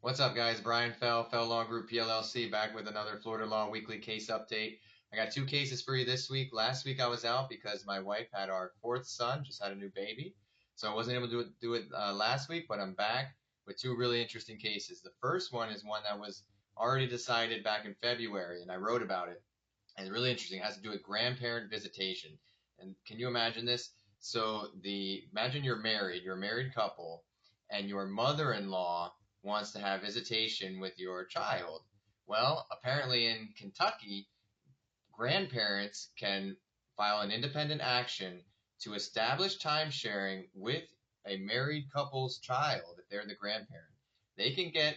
What's up, guys? Brian Fell Law Group PLLC, back with another Florida Law Weekly case update. I got two cases for you this week. Last week I was out because my wife had our fourth son, just had a new baby. So I wasn't able to do it last week, but I'm back with two really interesting cases. The first one is one that was already decided back in February, and I wrote about it. And it's really interesting. It has to do with grandparent visitation. And can you imagine this? So imagine you're a married couple, and your mother-in-law wants to have visitation with your child. Well, apparently in Kentucky, grandparents can file an independent action to establish time sharing with a married couple's child if they're the grandparent. They can get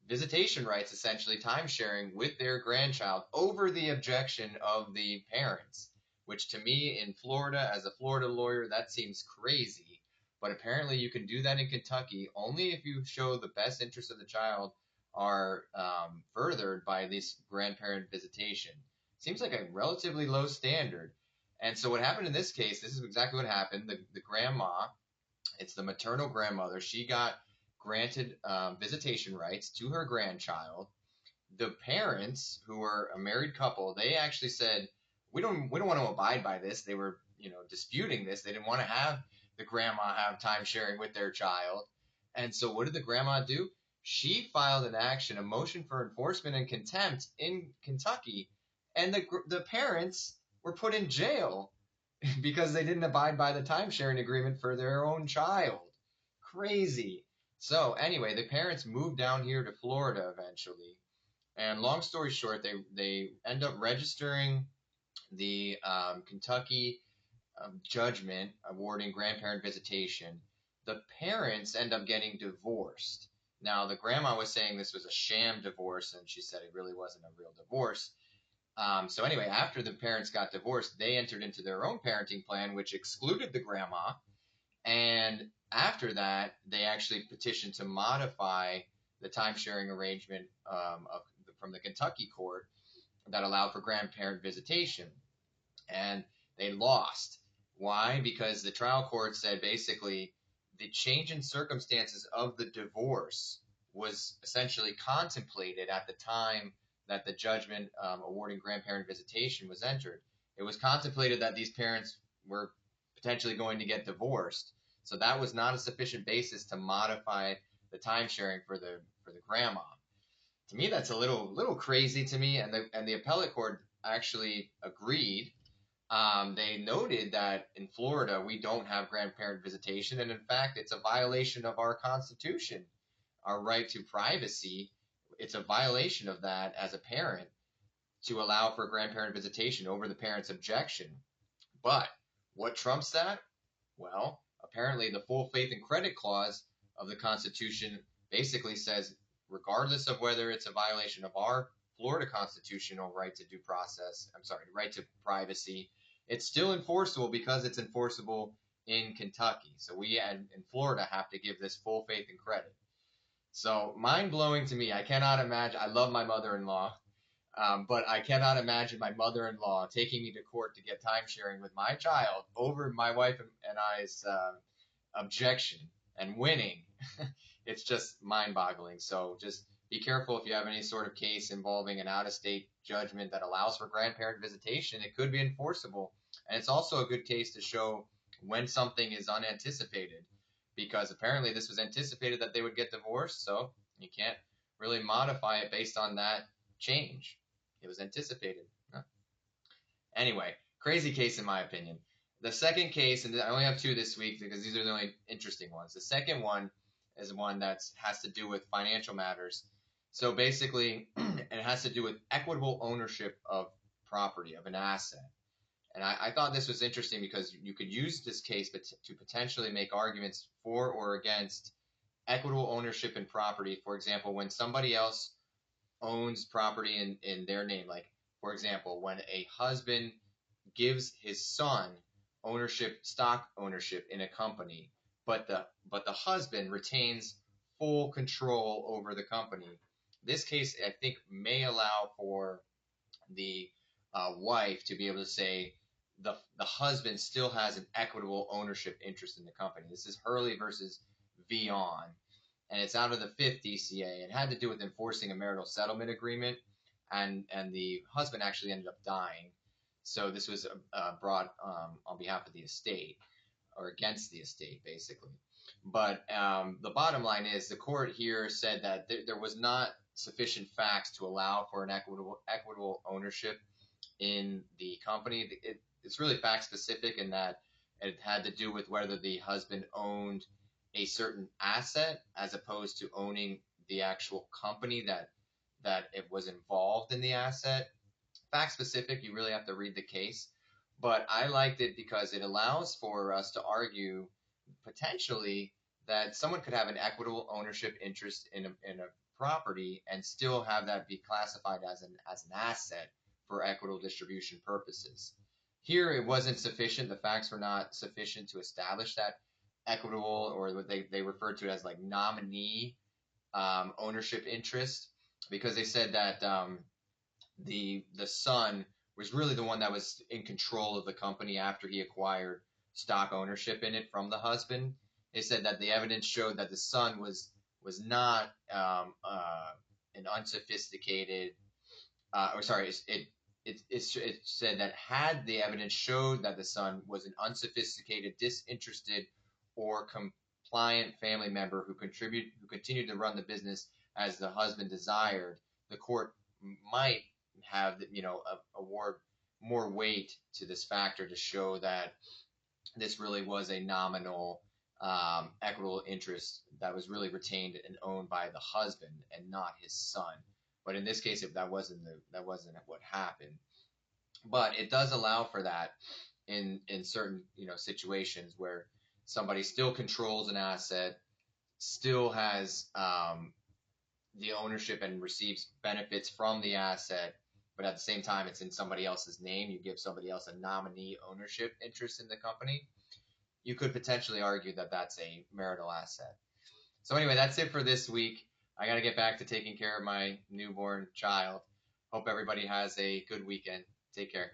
visitation rights, essentially time sharing with their grandchild over the objection of the parents, which to me in Florida, as a Florida lawyer, that seems crazy. But apparently you can do that in Kentucky only if you show the best interests of the child are furthered by this grandparent visitation. Seems like a relatively low standard. And so what happened in this case, this is exactly what happened. The grandma, it's the maternal grandmother, she got granted visitation rights to her grandchild. The parents, who were a married couple, they actually said, we don't want to abide by this. They were, disputing this. They didn't want to have the grandma have time sharing with their child. And so what did the grandma do? She filed an action, a motion for enforcement and contempt in Kentucky, and the parents were put in jail because they didn't abide by the time sharing agreement for their own child. Crazy. So anyway, the parents moved down here to Florida eventually. And long story short, they end up registering the Kentucky judgment awarding grandparent visitation. The parents end up getting divorced. Now, the grandma was saying this was a sham divorce, and she said it really wasn't a real divorce. So anyway, after the parents got divorced, they entered into their own parenting plan, which excluded the grandma. And after that, they actually petitioned to modify the time sharing arrangement from the Kentucky court that allowed for grandparent visitation. And they lost. Why? Because the trial court said basically the change in circumstances of the divorce was essentially contemplated at the time that the judgment awarding grandparent visitation was entered. It was contemplated that these parents were potentially going to get divorced. So that was not a sufficient basis to modify the time sharing for the grandma. To me, that's a little crazy to me, and the appellate court actually agreed. They noted that in Florida we don't have grandparent visitation, and in fact, it's a violation of our Constitution, our right to privacy. It's a violation of that as a parent to allow for grandparent visitation over the parent's objection. But what trumps that? Well, apparently the full faith and credit clause of the Constitution basically says, regardless of whether it's a violation of our Florida constitutional right to due process, right to privacy, it's still enforceable because it's enforceable in Kentucky. So we in Florida have to give this full faith and credit. So mind blowing to me. I cannot imagine. I love my mother-in-law. But I cannot imagine my mother-in-law taking me to court to get time sharing with my child over my wife and I's objection and winning. It's just mind-boggling. So just be careful if you have any sort of case involving an out-of-state judgment that allows for grandparent visitation. It could be enforceable. And it's also a good case to show when something is unanticipated, because apparently this was anticipated that they would get divorced, so you can't really modify it based on that change. It was anticipated. Huh. Anyway, crazy case in my opinion. The second case, and I only have two this week because these are the only interesting ones. The second one is one that has to do with financial matters. So basically, it has to do with equitable ownership of property, of an asset. And I thought this was interesting because you could use this case to potentially make arguments for or against equitable ownership in property. For example, when somebody else owns property in their name, like, for example, when a husband gives his son stock ownership in a company, but the husband retains full control over the company. This case, I think, may allow for the wife to be able to say the husband still has an equitable ownership interest in the company. This is Hurley versus Veon. and it's out of the fifth DCA. It had to do with enforcing a marital settlement agreement, and the husband actually ended up dying. So this was brought on behalf of the estate, or against the estate, basically. But the bottom line is the court here said that there was not sufficient facts to allow for an equitable ownership in the company. It's really fact specific in that it had to do with whether the husband owned a certain asset as opposed to owning the actual company that it was involved in the asset. Fact specific, you really have to read the case. But I liked it because it allows for us to argue potentially that someone could have an equitable ownership interest in a property and still have that be classified as an asset for equitable distribution purposes. Here, it wasn't sufficient. The facts were not sufficient to establish that equitable, or what they referred to as like nominee ownership interest, because they said that the son was really the one that was in control of the company after he acquired stock ownership in it from the husband. They said that the evidence showed that the son was not an unsophisticated, or sorry, it said that had the evidence showed that the son was an unsophisticated, disinterested, or compliant family member who continued to run the business as the husband desired, the court might have award more weight to this factor to show that this really was a nominal equitable interest that was really retained and owned by the husband and not his son. But in this case, if that wasn't what happened. But it does allow for that in certain situations where somebody still controls an asset, still has the ownership and receives benefits from the asset, but at the same time it's in somebody else's name. You give somebody else a nominee ownership interest in the company. You could potentially argue that that's a marital asset. So anyway, that's it for this week. I got to get back to taking care of my newborn child. Hope everybody has a good weekend. Take care.